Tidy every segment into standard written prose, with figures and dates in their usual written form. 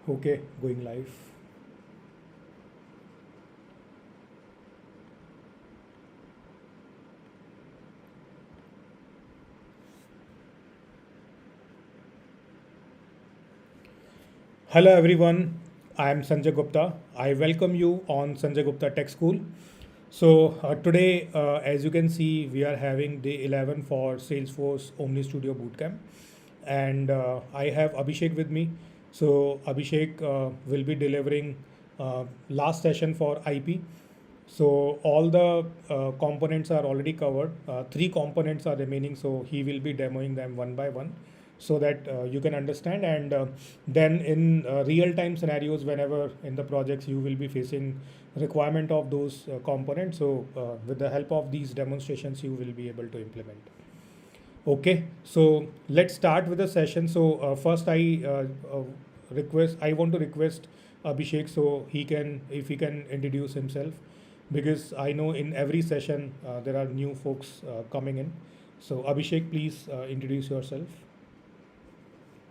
Okay, going live. Hello everyone, I am Sanjay Gupta. I welcome you on Sanjay Gupta Tech School. Today, as you can see, we are having day 11 for Salesforce OmniStudio Bootcamp, and I have Abhishek with me. So Abhishek will be delivering last session for IP. So all the components are already covered. Three components are remaining, so he will be demoing them one by one, so that you can understand. And then in real-time scenarios, whenever in the projects you will be facing requirement of those components, so with the help of these demonstrations, you will be able to implement. Okay, so let's start with the session. So first, I want to request Abhishek so he can, if he can introduce himself, because I know in every session there are new folks coming in. So Abhishek, please introduce yourself.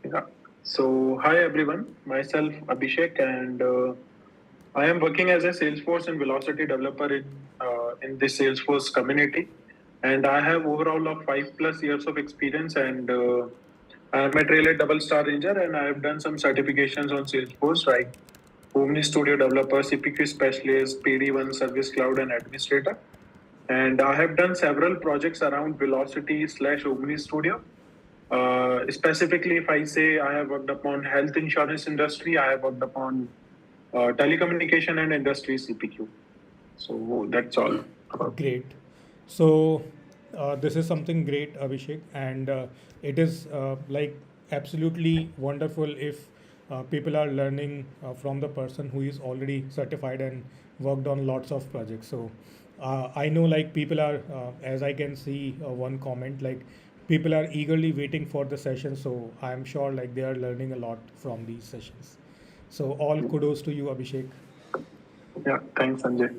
Yeah. So, hi everyone, myself Abhishek, and I am working as a Salesforce and Velocity developer in this Salesforce community, and I have overall of 5+ years of experience, and I am a Trailhead Double Star Ranger, and I have done some certifications on Salesforce like OmniStudio developer, CPQ specialist, PD1 Service Cloud, and administrator. And I have done several projects around Velocity slash OmniStudio. Specifically, if I say I have worked upon health insurance industry, I have worked upon telecommunication and industry CPQ. So that's all. Great. So this is something great, Abhishek, and it is like absolutely wonderful if people are learning from the person who is already certified and worked on lots of projects. So I know like people are, as I can see one comment, like people are eagerly waiting for the session. So I'm sure like they are learning a lot from these sessions. So all kudos to you, Abhishek. Yeah, thanks, Sanjay.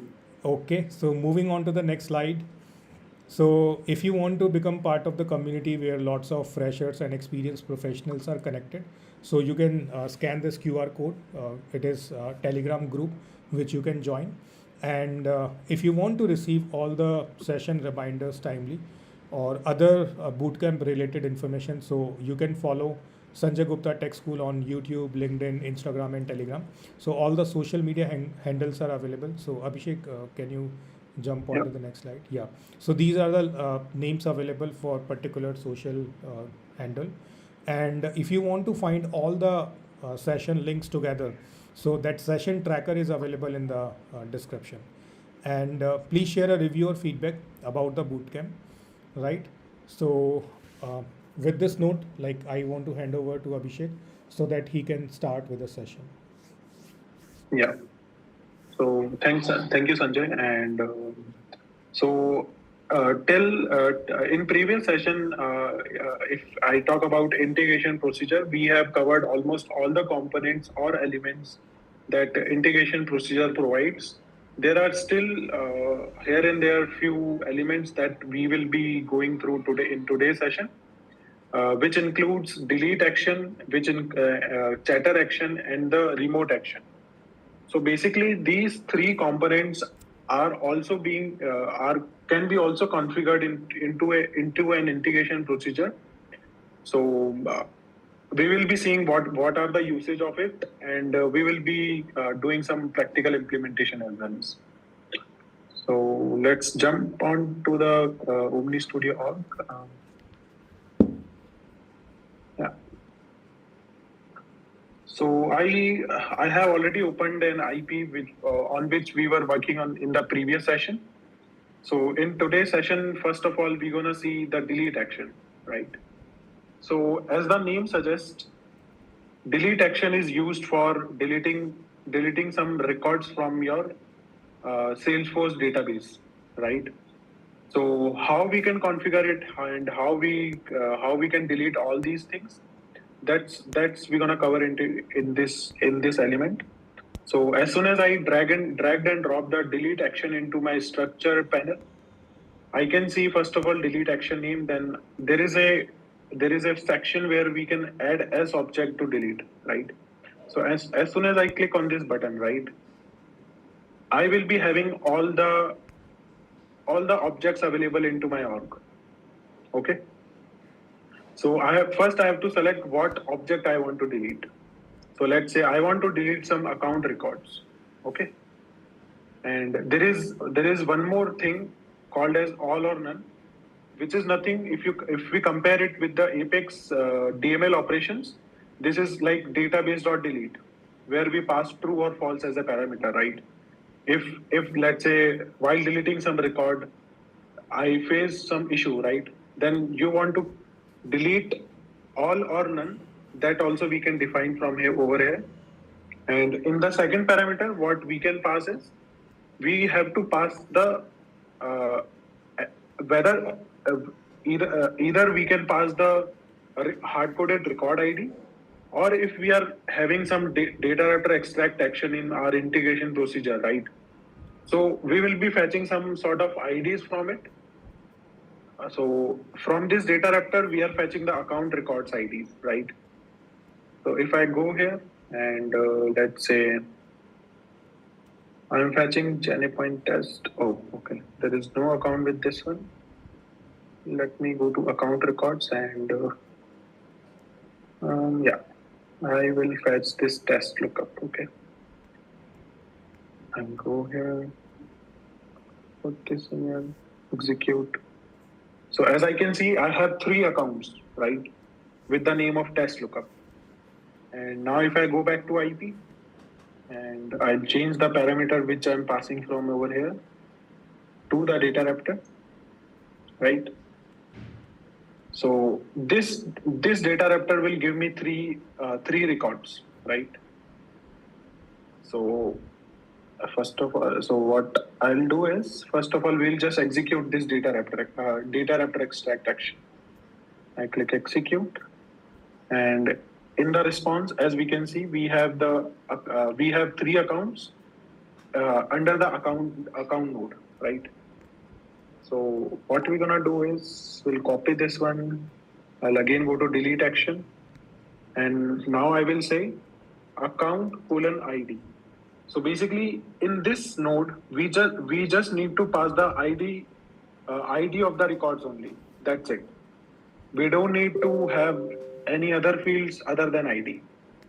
Okay, so moving on to the next slide. So, if you want to become part of the community where lots of freshers and experienced professionals are connected, so you can scan this QR code. It is a Telegram group which you can join. And if you want to receive all the session reminders timely or other bootcamp related information, so you can follow Sanjay Gupta Tech School on YouTube, LinkedIn, Instagram, and Telegram. So all the social media handles are available. So Abhishek, can you jump on Yeah. to the next slide? Yeah. So these are the names available for particular social handle. And if you want to find all the session links together, so that session tracker is available in the description. And please share a review or feedback about the bootcamp, right? So with this note, like I want to hand over to Abhishek so that he can start with the session. Yeah. So thank you, Sanjay. And so till in previous session, if I talk about integration procedure, we have covered almost all the components or elements that integration procedure provides. There are still here and there few elements that we will be going through today in today's session, which includes delete action, which in chatter action, and the remote action. So basically, these three components are also being are can be also configured into an integration procedure. So we will be seeing what are the usage of it, and we will be doing some practical implementation as well. So let's jump on to the OmniStudio org. Yeah. So I have already opened an IP on which we were working on in the previous session. So in today's session, first of all, we're gonna see the delete action, right? So as the name suggests, delete action is used for deleting some records from your Salesforce database, right? So how we can configure it and how we can delete all these things, that's we're gonna cover in this element. So as soon as I dragged and dropped the delete action into my structure panel, I can see first of all delete action name. Then there is a section where we can add as object to delete, right? So as soon as I click on this button, right, I will be having all the objects available into my org. Okay. So I have to select what object I want to delete. So let's say I want to delete some account records. Okay. And there is one more thing called as all or none, which is nothing. If we compare it with the Apex DML operations, this is like database.delete, where we pass true or false as a parameter, right? If let's say while deleting some record, I face some issue, right? Then you want to delete all or none. That also we can define from here over here. And in the second parameter, what we can pass is we have to pass the uh, whether either we can pass the hard-coded record ID, or if we are having some data after extract action in our integration procedure, right? So we will be fetching some sort of IDs from it. So from this data raptor, we are fetching the account records IDs, right? So if I go here and let's say I'm fetching JNPoint test. Oh, okay. There is no account with this one. Let me go to account records and yeah, I will fetch this test lookup. Okay. And go here. Put this in here. Execute. So as I can see, I have 3 accounts, right, with the name of test lookup. And now if I go back to IP and I'll change the parameter which I'm passing from over here to the data raptor, right? So this data raptor will give me three records, right? So first of all, so what I'll do is, first of all, we'll just execute this data raptor extract action. I click execute, and in the response, as we can see, we have 3 accounts under the account node, right? So what we're gonna do is we'll copy this one. I'll again go to delete action, and now I will say account:ID. So basically, in this node, we just need to pass the ID of the records only. That's it. We don't need to have any other fields other than ID,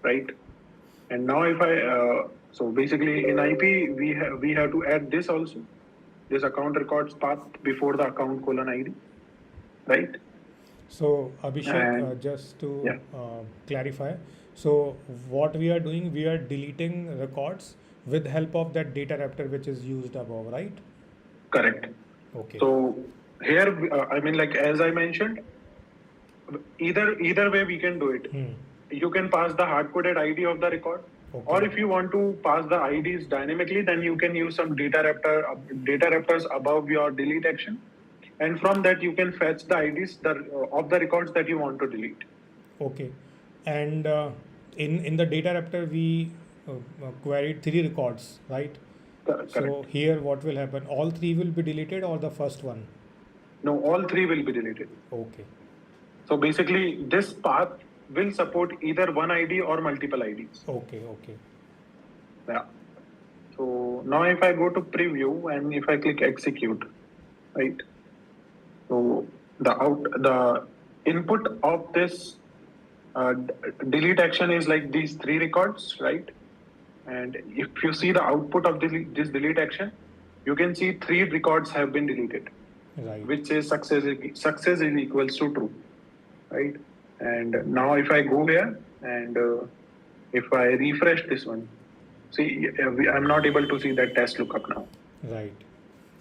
right? And now if so basically in IP we have to add this also, this account records path before the account:ID, right? So Abhishek, And just to yeah, clarify, so what we are doing, we are deleting records with help of that data raptor which is used above, right? correct. Okay. So here, I mean, like as I mentioned, either way we can do it. You can pass the hard-coded ID of the record, or Okay. if you want to pass the IDs dynamically, then you can use some data raptors above your delete action, and from that you can fetch the IDs of the records that you want to delete. Okay. And in the data raptor, we queried 3 records, right? Correct. So here, what will happen? All 3 will be deleted, or the first one? No, all 3 will be deleted. Okay. So basically, this path will support either one ID or multiple IDs. Okay. Okay. Yeah. So now if I go to preview and if I click execute, right? So the input of this delete action is like these 3 records, right? And if you see the output of this delete action, you can see 3 records have been deleted, Right. which is success is equals to true, right? And now if I go here and if I refresh this one, see, I'm not able to see that test lookup now. Right.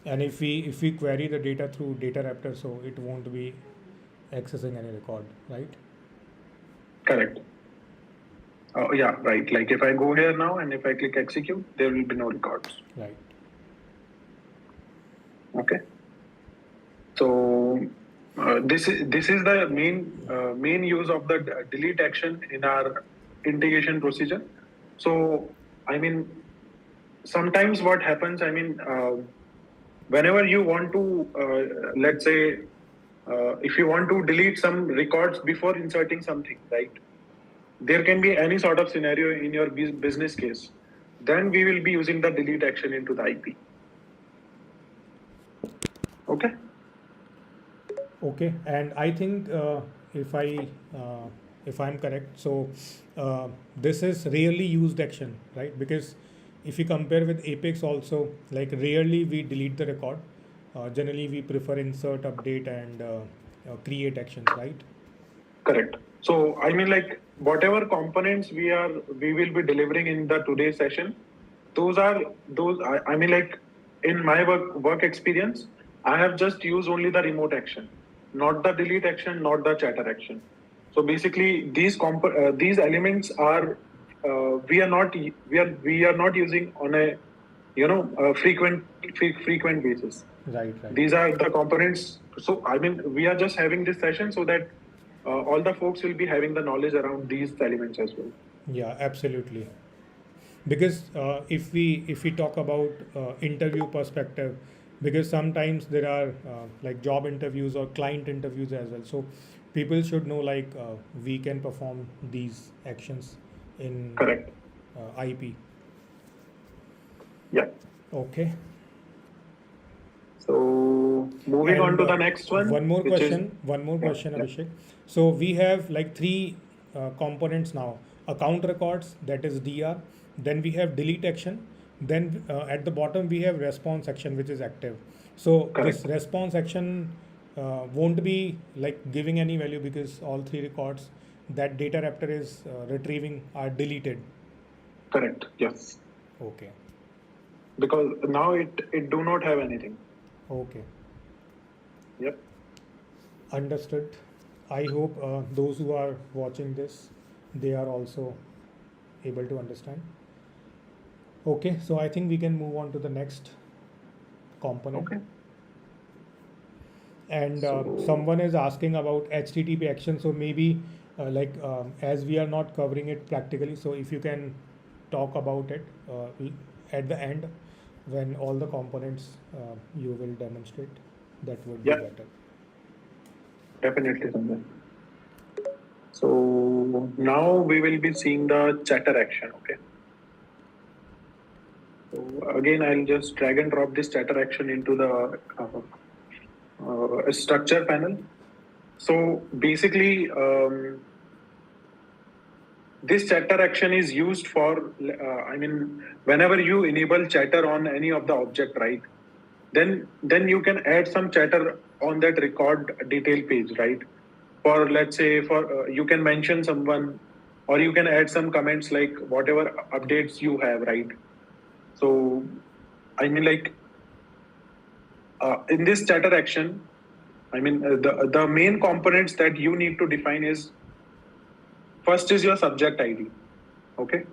And if we query the data through data raptor, so it won't be accessing any record, right? Correct. Oh, yeah, right. Like if I go here now and if I click execute, there will be no records. Right. Okay. So this is the main use of the delete action in our integration procedure. So I mean, sometimes what happens, I mean, whenever you want to let's say if you want to delete some records before inserting something, right? there can be any sort of scenario in your business case, then we will be using the delete action into the IP. Okay. Okay, and I think if I if I'm correct, so this is rarely used action, right? Because if you compare with Apex also, like rarely we delete the record. Generally, we prefer insert, update, and create actions, right? Correct. So I mean, like whatever components we will be delivering in the today's session, those are those. I mean, like in my work experience, I have just used only the remote action, not the delete action, not the chatter action. So basically, these elements are we are not using on a frequent basis. Right, right. These are the components. So I mean, we are just having this session so that all the folks will be having the knowledge around these elements as well. Yeah, absolutely. Because if we talk about interview perspective, because sometimes there are like job interviews or client interviews as well, so people should know like we can perform these actions in Correct. IP. Yeah. Okay. So moving on And to the next one. one more which is- question, one more Yeah, question, yeah. Abhishek. So we have like three components now: account records, that is DR. Then we have delete action. Then at the bottom we have response action, which is active. So this Correct. response action won't be like giving any value because all three records that data raptor is retrieving are deleted. Correct. Yes. Okay. Because now it do not have anything. Okay. Yep. Understood. I hope those who are watching this, they are also able to understand. Okay, so I think we can move on to the next component. Okay. And So- someone is asking about HTTP action. So maybe as we are not covering it practically, so if you can talk about it at the end when all the components you will demonstrate, that would Yeah. be better. Definitely, Sanjay. So now we will be seeing the chatter action. Okay. So again, I'll just drag and drop this chatter action into the structure panel. So basically, this chatter action is used for, I mean, whenever you enable chatter on any of the object, right? Then you can add some chatter on that record detail page, right? For let's say you can mention someone, or you can add some comments like whatever updates you have, right? So I mean, like in this chatter action, I mean, the main components that you need to define is first is your subject ID. Okay.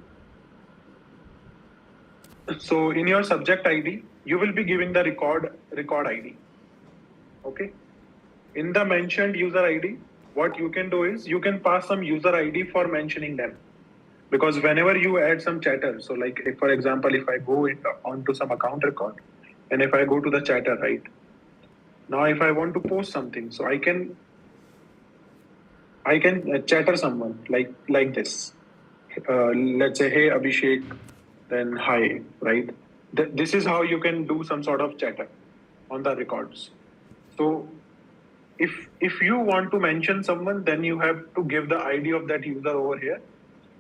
So in your subject ID, you will be giving the record ID. Okay. In the mentioned user ID, what you can do is you can pass some user ID for mentioning them. Because whenever you add some chatter, so like if, for example, if I go onto some account record, and if I go to the chatter, right? Now, if I want to post something, so I can chatter someone like this. Let's say, hey Abhishek, then hi, right? This is how you can do some sort of chatter on the records. So if you want to mention someone, then you have to give the ID of that user over here.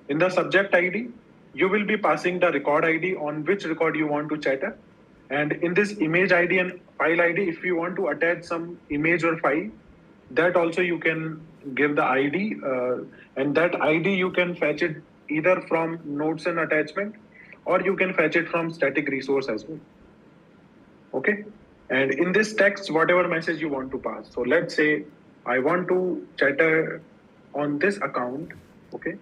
In the subject ID, you will be passing the record ID on which record you want to chatter. And in this image ID and file ID, if you want to attach some image or file, that also you can give the ID, and that ID you can fetch it either from notes and attachment, or you can fetch it from static resource as well. Okay. And in this text, whatever message you want to pass. So let's say I want to chatter on this account. Okay.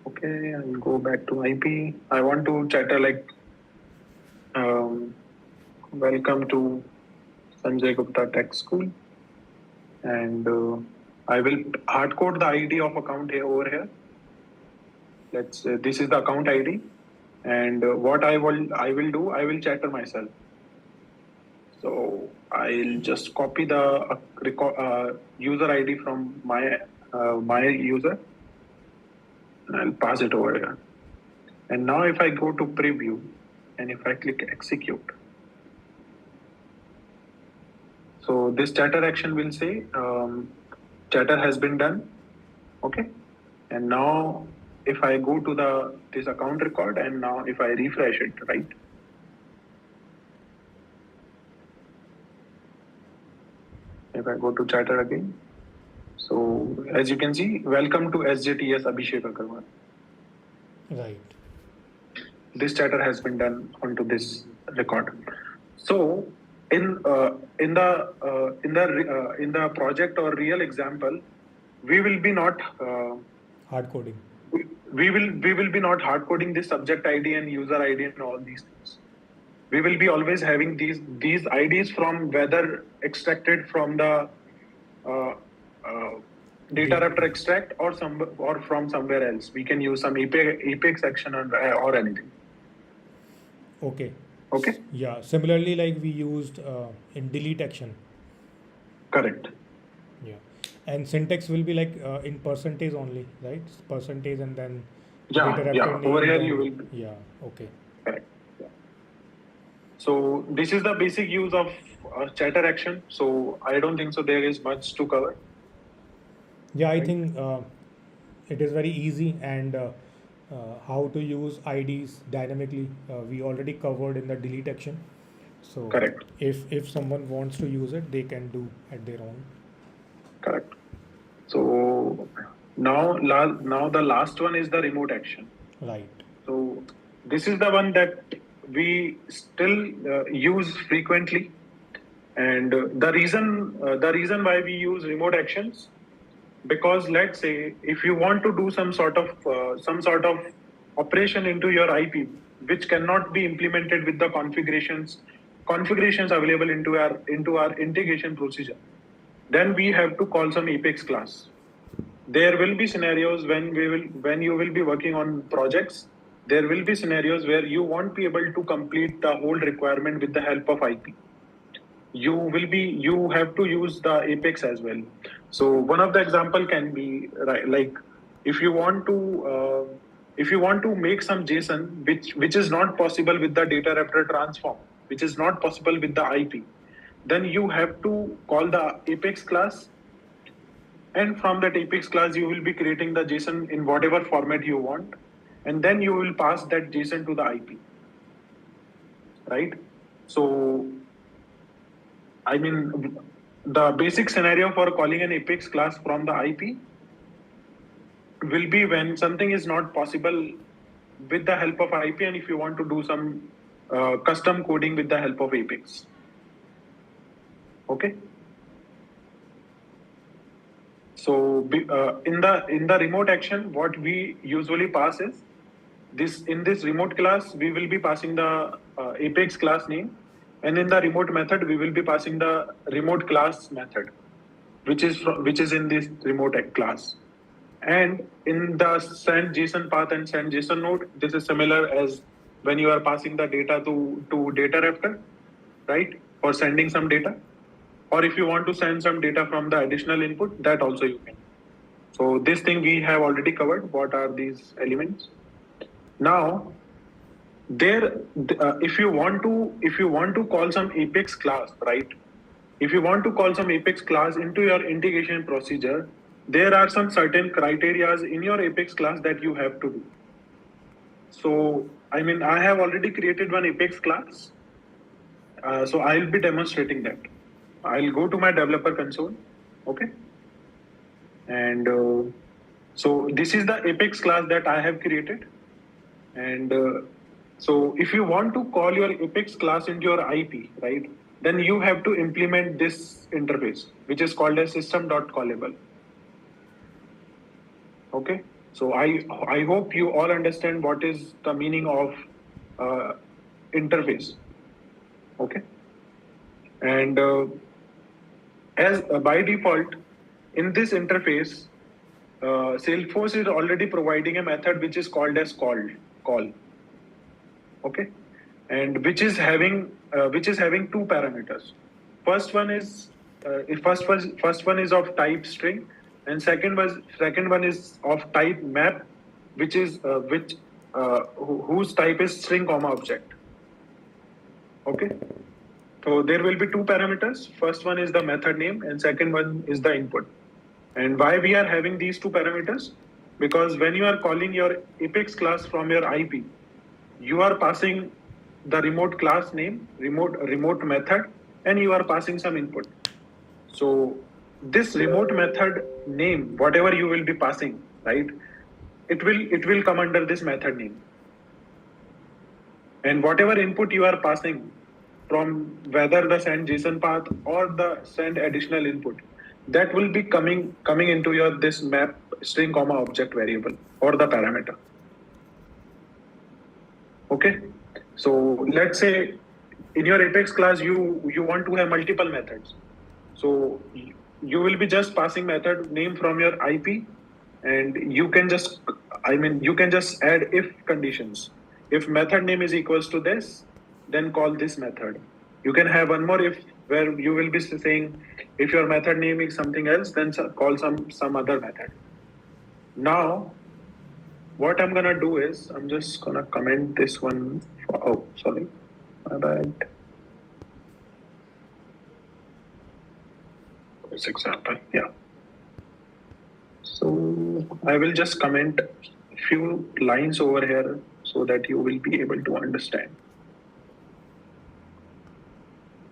Okay, I'll go back to IP. I want to chatter like, welcome to Sanjay Gupta Tech School. And I will hard code the ID of account here over here. Let's say this is the account ID. And what I will chatter myself. So I'll just copy the user ID from my user, and I'll pass it over here. And now if I go to preview and if I click execute, so this chatter action will say chatter has been done. Okay. And now if I go to this account record and now if I refresh it, right? If I go to chatter again, so as you can see, welcome to SJTS Abhishek Agarwal. Right. This chatter has been done onto this record. So in the project or real example, we will be not Hard coding. we will be not hard coding this subject ID and user ID and all these things. We will be always having these IDs from whether extracted from the data raptor extract or from somewhere else. We can use some Apex action or anything. Okay. Okay. Yeah. Similarly, like we used in delete action. Correct. Yeah. And syntax will be like in percentage only, right? Percentage and then Yeah. data Yeah. raptor Over name, here then- you will. Yeah. Okay. Correct. Yeah. So this is the basic use of chatter action. So I don't think so there is much to cover. Yeah, I Right. think it is very easy, and how to use IDs dynamically we already covered in the delete action. So Correct. if someone wants to use it, they can do at their own. Correct. So now the last one is the remote action. Right. So this is the one that we still use frequently, and the reason why we use remote actions, because let's say if you want to do some sort of operation into your IP, which cannot be implemented with the configurations available into our integration procedure, then we have to call some Apex class. There will be scenarios when you will be working on projects. There will be scenarios where you won't be able to complete the whole requirement with the help of IP. You have to use the Apex as well. So one of the example can be like if you want to make some JSON which is not possible with the data raptor transform, which is not possible with the IP, then you have to call the Apex class, and from that Apex class you will be creating the JSON in whatever format you want, and then you will pass that JSON to the IP, right? So I mean, the basic scenario for calling an Apex class from the IP will be when something is not possible with the help of IP, and if you want to do some custom coding with the help of Apex. Okay. So in the remote action, what we usually pass is in this remote class we will be passing the Apex class name, and in the remote method we will be passing the remote class method, which is in this remote class. And in the send JSON path and send JSON node, this is similar as when you are passing the data to data raptor, right? For sending some data. Or if you want to send some data from the additional input, that also you can. So this thing we have already covered. What are these elements? Now, if you want to call some Apex class, right? If you want to call some Apex class into your integration procedure, there are some certain criterias in your Apex class that you have to do. So, I mean, I have already created one Apex class. So I'll be demonstrating that. I'll go to my developer console. Okay. And so this is the Apex class that I have created. And so if you want to call your Apex class into your IP, right, then you have to implement this interface, which is called as system.callable. Okay. So I hope you all understand what is the meaning of interface. Okay. And as by default, in this interface, Salesforce is already providing a method which is called as call. Okay, and which is having two parameters. First one is first one is of type string, and second one is of type map, which is whose type is string comma object. Okay. So there will be two parameters. First one is the method name, and second one is the input. And why we are having these two parameters? Because when you are calling your Apex class from your IP, you are passing the remote class name, remote method, and you are passing some input. So this remote method name, whatever you will be passing, right? It will come under this method name. And whatever input you are passing from whether the send JSON path or the send additional input, that will be coming into your this map string comma object variable or the parameter. Okay. So let's say in your Apex class you want to have multiple methods. So you will be just passing method name from your IP, and you can just add if conditions. If method name is equals to this, then call this method. You can have one more if, where you will be saying if your method name is something else, then call some other method. Now what I'm gonna do is I'm just gonna comment this one. Oh, sorry, my bad. This example, yeah. So I will just comment a few lines over here so that you will be able to understand.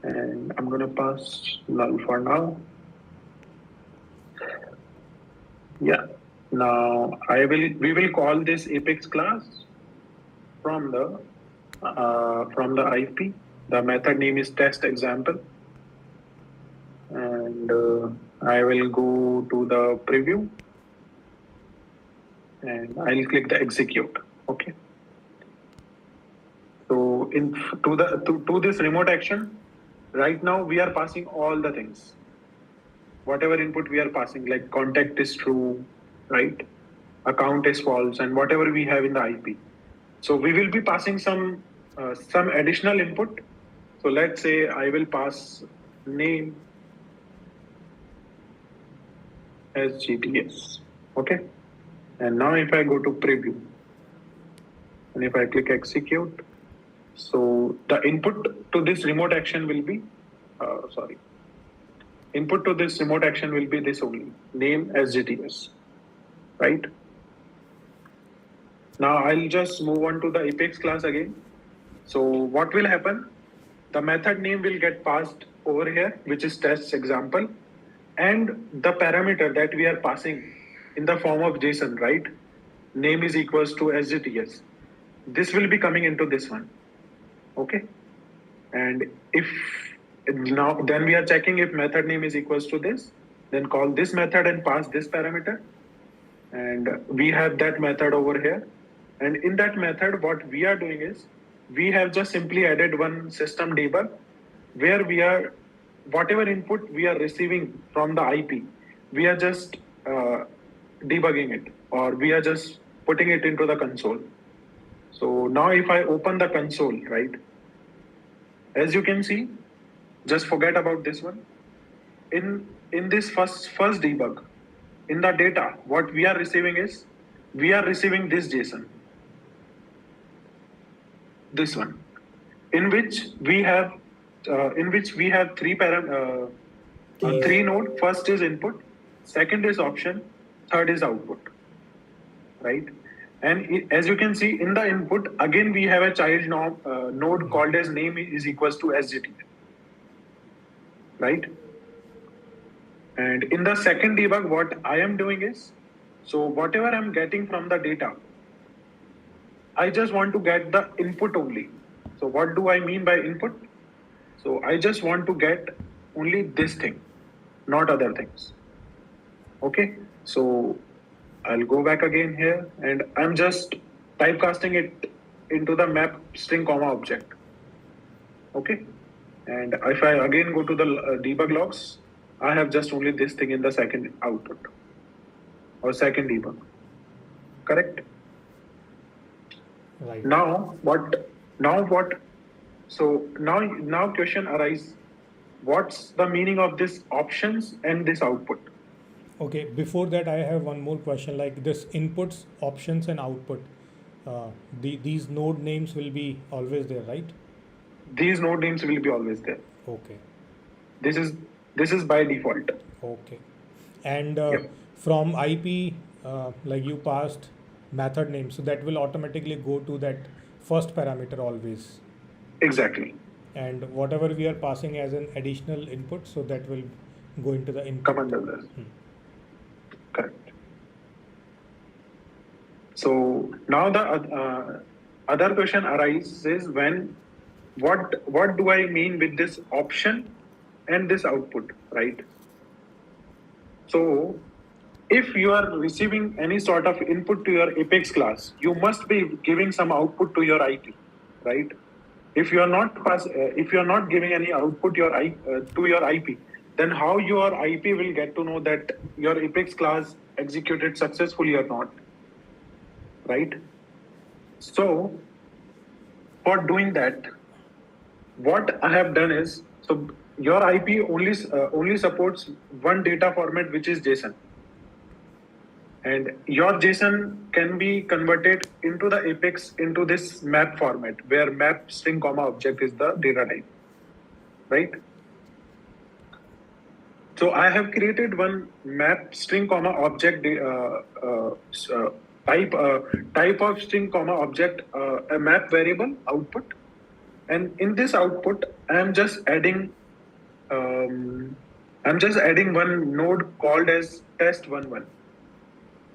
And I'm gonna pass null for now. Yeah. Now we will call this Apex class from the IP. The method name is test example, and I will go to the preview, and I'll click the execute. Okay. So to this remote action, right now we are passing all the things. Whatever input we are passing, like contact is true, right? Account is false, and whatever we have in the IP. So we will be passing some additional input. So let's say I will pass name as GTS. Okay. And now if I go to preview, and if I click execute, so the input to this remote action will be, input to this remote action will be this only, name as GTS, right? Now I'll just move on to the Apex class again. So what will happen? The method name will get passed over here, which is test example, and the parameter that we are passing in the form of JSON, right? Name is equals to SGTS. This will be coming into this one. Okay. And if now then we are checking if method name is equals to this, then call this method and pass this parameter. And we have that method over here. And in that method, what we are doing is we have just simply added one system debug where we are, whatever input we are receiving from the IP, we are just debugging it, or we are just putting it into the console. So now if I open the console, right, as you can see, just forget about this one. In this first debug, in the data, what we are receiving is, we are receiving this JSON, this one, in which we have three node. First is input, second is option, third is output, right? And as you can see in the input, again we have a child node called as name is equals to SGT, right? And in the second debug, what I am doing is, so whatever I'm getting from the data, I just want to get the input only. So what do I mean by input? So I just want to get only this thing, not other things. Okay. So I'll go back again here, and I'm just typecasting it into the map string comma object. Okay. And if I again go to the debug logs, I have just only this thing in the second output or second debug. Correct? Right. Now what? So now question arises. what's the meaning of this options and this output. Okay, before that, I have one more question. Like this inputs, options, and output. These node names will be always there, right? These node names will be always there. Okay, This is this is by default. okay. And Yep. from IP, like you passed method name, so that will automatically go to that first parameter always. Exactly. And whatever we are passing as an additional input, so that will go into the input. Come under this. Hmm. Correct. So now the other question arises when what do I mean with this option and this output, right? So if you are receiving any sort of input to your Apex class, you must be giving some output to your IP, right? If you are not giving any output to your IP, then how your IP will get to know that your Apex class executed successfully or not, right? So for doing that, what I have done is, so your IP only supports one data format, which is JSON. And your JSON can be converted into the Apex into this map format, where map string comma object is the data type, right? So I have created one map string comma object type of string comma object a map variable output, and in this output I'm just adding one node called as test11.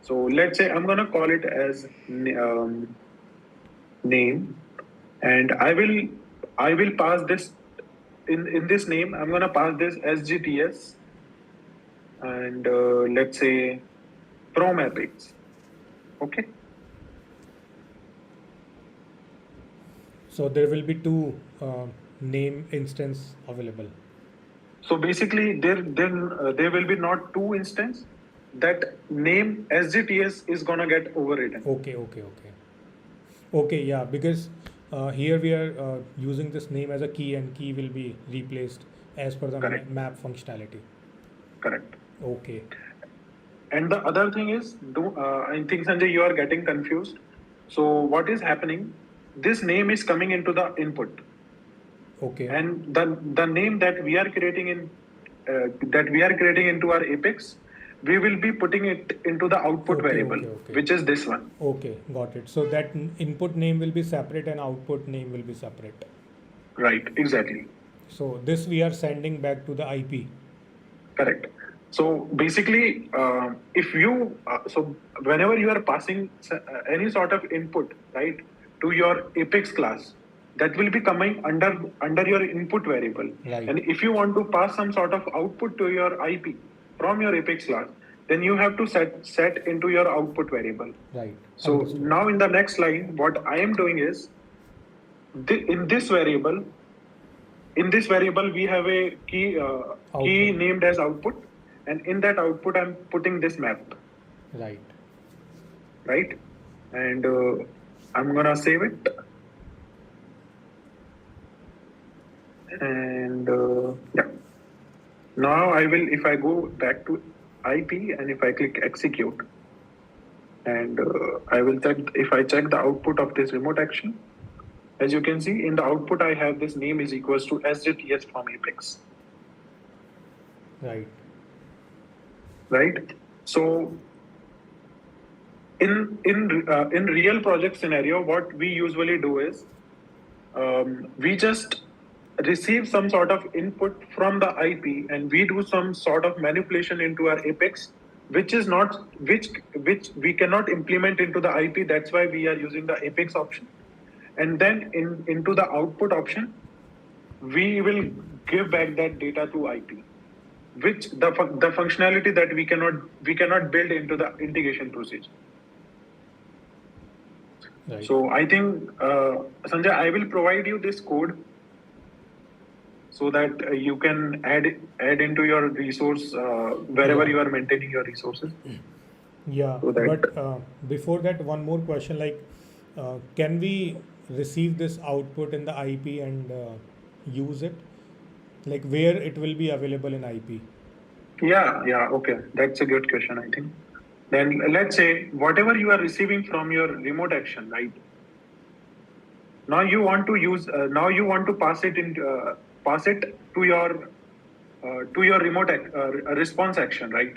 So let's say I'm gonna call it as name, and I will pass this in this name. I'm gonna pass this SGTS, and let's say from Apex. Okay. So there will be two name instance available. So basically, there will be not two instance. That name SGTS is gonna get overridden. Okay, okay, okay. Okay, yeah, because here we are using this name as a key, and key will be replaced as per the Correct. map functionality. Correct. Okay. And the other thing is, I think Sanjay, you are getting confused. So what is happening? This name is coming into the input, Okay. and the name that we are creating into our Apex, we will be putting it into the output Okay, variable, okay, okay. which is this one. Okay, got it. So that input name will be separate and output name will be separate. Right. Exactly. So this we are sending back to the IP. Correct. So basically, so whenever you are passing any sort of input, right, to your Apex class, that will be coming under your input variable. Right. And if you want to pass some sort of output to your IP from your Apex class, then you have to set into your output variable. Right. So Understood. now in the next line, what I am doing is, in this variable we have a key Output. named as output, and in that output I'm putting this map, Right. right? And I'm gonna save it, and yeah. Now if I go back to IP and if I click execute, and if I check the output of this remote action, as you can see in the output, I have this name is equals to SJTS from Apex. Right. Right. So in real project scenario, what we usually do is we just receive some sort of input from the IP, and we do some sort of manipulation into our Apex, which we cannot implement into the IP. That's why we are using the Apex option. And then into the output option, we will give back that data to IP, which the functionality that we cannot build into the integration procedure. Right. So I think Sanjay, I will provide you this code so that you can add into your resource wherever Yeah. you are maintaining your resources. Yeah, So that- but before that, one more question, like, can we receive this output in the IP and use it? like where it will be available in IP? Yeah, okay. That's a good question, I think. Then let's say whatever you are receiving from your remote action, right? Now you want to use, now you want to pass it to your response action, right?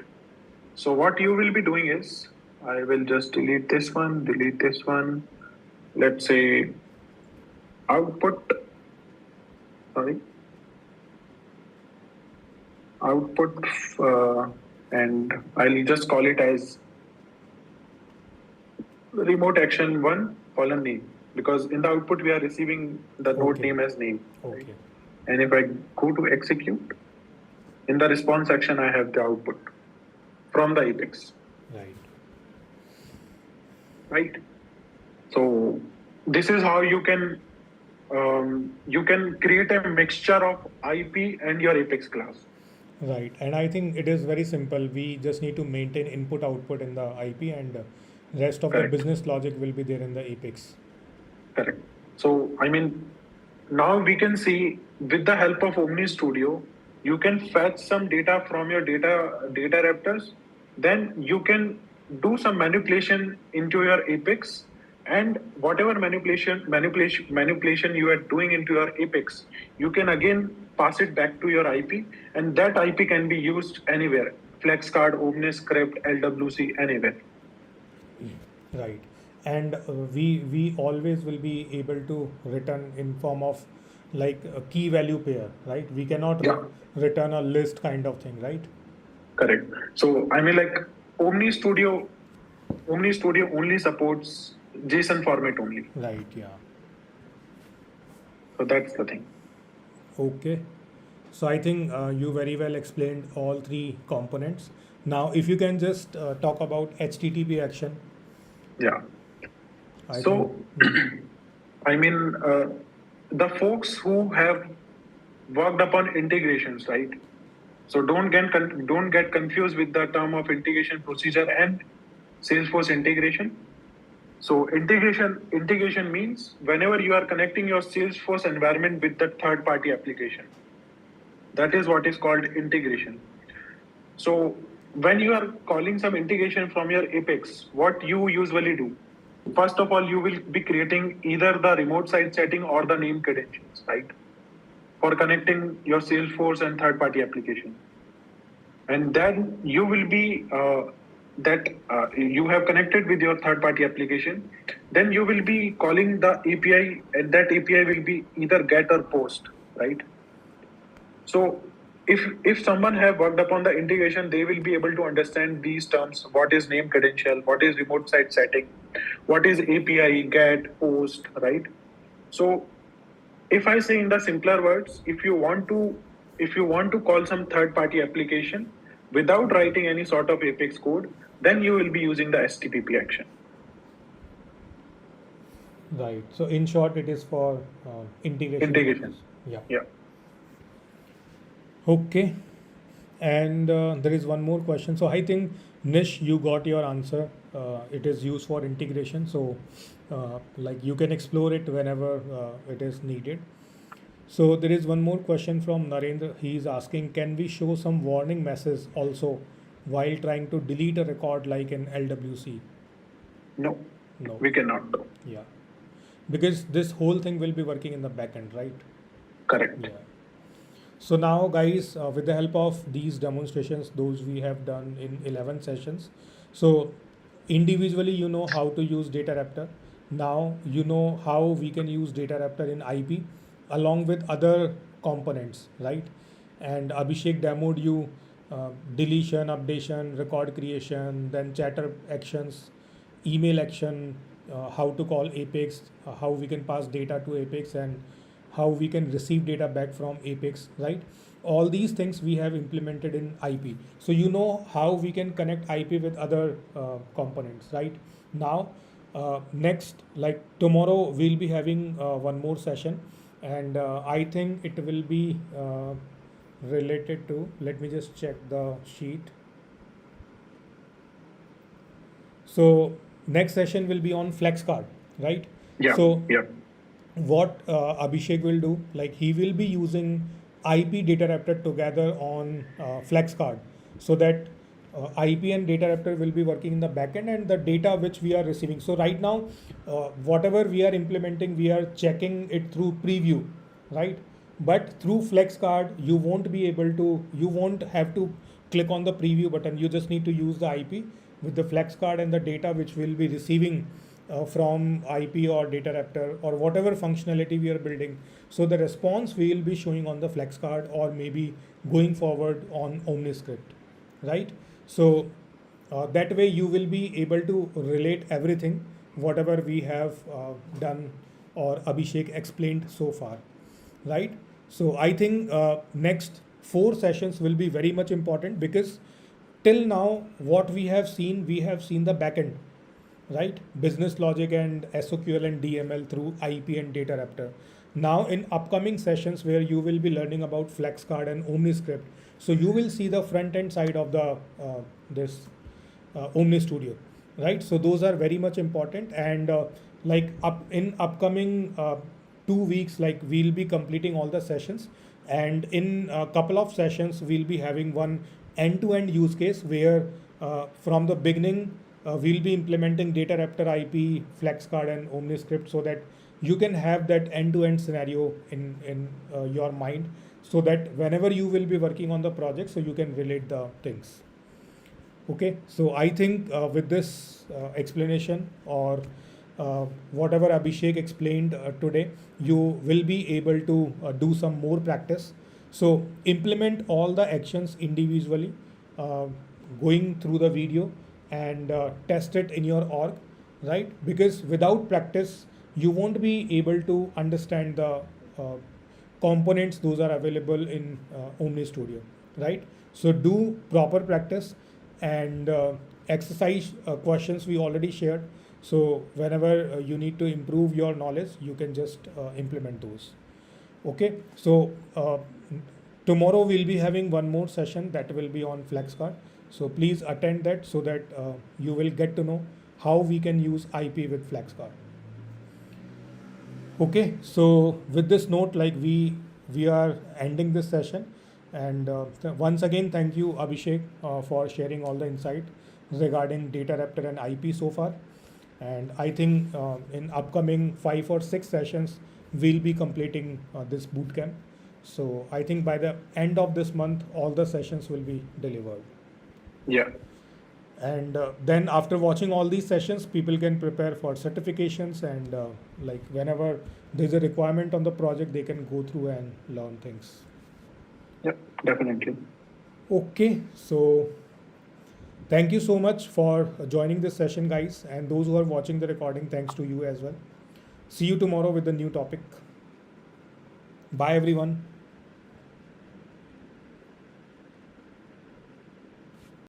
So what you will be doing is, I will just delete this one, delete this one. Let's say output, sorry, output, and I'll just call it as remote action one column name, because in the output we are receiving the node Okay. name as name. Okay. Right? And if I go to execute, in the response section I have the output from the Apex. Right. Right. So this is how you can create a mixture of IP and your Apex class. Right, and I think it is very simple. We just need to maintain input output in the IP, and rest of the Correct. business logic will be there in the Apex. Correct. So I mean, now we can see with the help of OmniStudio, you can fetch some data from your data raptors. Then you can do some manipulation into your Apex, and whatever manipulation you are doing into your Apex, you can again pass it back to your IP, and that IP can be used anywhere. FlexCard, OmniScript, LWC, anywhere. Right, and we always will be able to return in form of like a key value pair, right? We cannot Yeah. return a list kind of thing, right? Correct. So I mean, like OmniStudio, OmniStudio only supports JSON format only. Right, yeah. So that's the thing. Okay. So I think you very well explained all three components. Now, if you can just talk about HTTP action. Yeah. I So, think, I mean, the folks who have worked upon integrations, right? So don't get confused with the term of integration procedure and Salesforce integration. So integration means whenever you are connecting your Salesforce environment with the third party application. That is what is called integration. So when you are calling some integration from your Apex, what you usually do? First of all, you will be creating either the remote site setting or the name credentials, right? For connecting your Salesforce and third party application. And then you will be you have connected with your third party application, then you will be calling the API, and that API will be either get or post, right? So if someone have worked upon the integration, they will be able to understand these terms: what is name credential, what is remote site setting, what is API, get, post, right? So if I say in the simpler words, if you want to call some third party application without writing any sort of Apex code, then you will be using the STPP action. right. So in short, it is for integration. Integration. Purpose. Yeah. Yeah. Okay. And there is one more question. So I think Nish, you got your answer. It is used for integration. So like you can explore it whenever it is needed. So there is one more question from Narendra. He is asking, can we show some warning message also while trying to delete a record like in LWC? No, No. we cannot. Yeah. Because this whole thing will be working in the backend, right? Correct. Yeah. So now, guys, with the help of these demonstrations, those we have done in 11 sessions, so individually you know how to use Data Raptor. Now you know how we can use Data Raptor in IP along with other components, right? And Abhishek demoed you deletion, updation, record creation, then chatter actions, email action, how to call Apex, how we can pass data to Apex, and how we can receive data back from Apex, right? All these things we have implemented in IP. So you know how we can connect IP with other components, right? Now, next, like tomorrow, we'll be having one more session, and I think it will be related to, let me just check the sheet. So next session will be on flex card, right? Yeah. So Yeah. what Abhishek will do, like he will be using IP data raptor together on FlexCard, so that IP and data raptor will be working in the backend and the data which we are receiving. So right now, whatever we are implementing, we are checking it through preview, right? But through FlexCard, you won't have to click on the preview button. You just need to use the IP with the FlexCard and the data which we'll be receiving from IP or data raptor or whatever functionality we are building. So the response we will be showing on the FlexCard or maybe going forward on OmniScript, right? So that way you will be able to relate everything, whatever we have done or Abhishek explained so far, right? So I think next 4 sessions will be very much important, because till now what we have seen the backend, right? Business logic and SOQL and DML through IP and data raptor. Now in upcoming sessions where you will be learning about FlexCard and OmniScript, so you will see the front end side of the this OmniStudio, right? So those are very much important, and like up in upcoming 2 weeks, like we'll be completing all the sessions, and in a couple of sessions we'll be having one end-to-end use case where from the beginning we'll be implementing data raptor, IP, FlexCard and OmniScript, so that you can have that end-to-end scenario in your mind, so that whenever you will be working on the project, so you can relate the things. Okay, so I think with this explanation or whatever Abhishek explained today, you will be able to do some more practice. So implement all the actions individually, uh, going through the video, and test it in your org, right? Because without practice, you won't be able to understand the components those are available in OmniStudio, right? So do proper practice, and exercise questions we already shared. So whenever you need to improve your knowledge, you can just implement those. Okay, so tomorrow we'll be having one more session that will be on FlexCard. So please attend that, so that you will get to know how we can use IP with FlexCard. Okay, so with this note, like we are ending this session, and once again, thank you Abhishek for sharing all the insight regarding data raptor and IP so far. And I think in upcoming 5 or 6 sessions, we'll be completing this bootcamp. So I think by the end of this month, all the sessions will be delivered. Yeah. And then after watching all these sessions, people can prepare for certifications, and like whenever there's a requirement on the project, they can go through and learn things. Yep, definitely. Okay, so thank you so much for joining this session, guys, and those who are watching the recording, thanks to you as well. See you tomorrow with a new topic. Bye, everyone.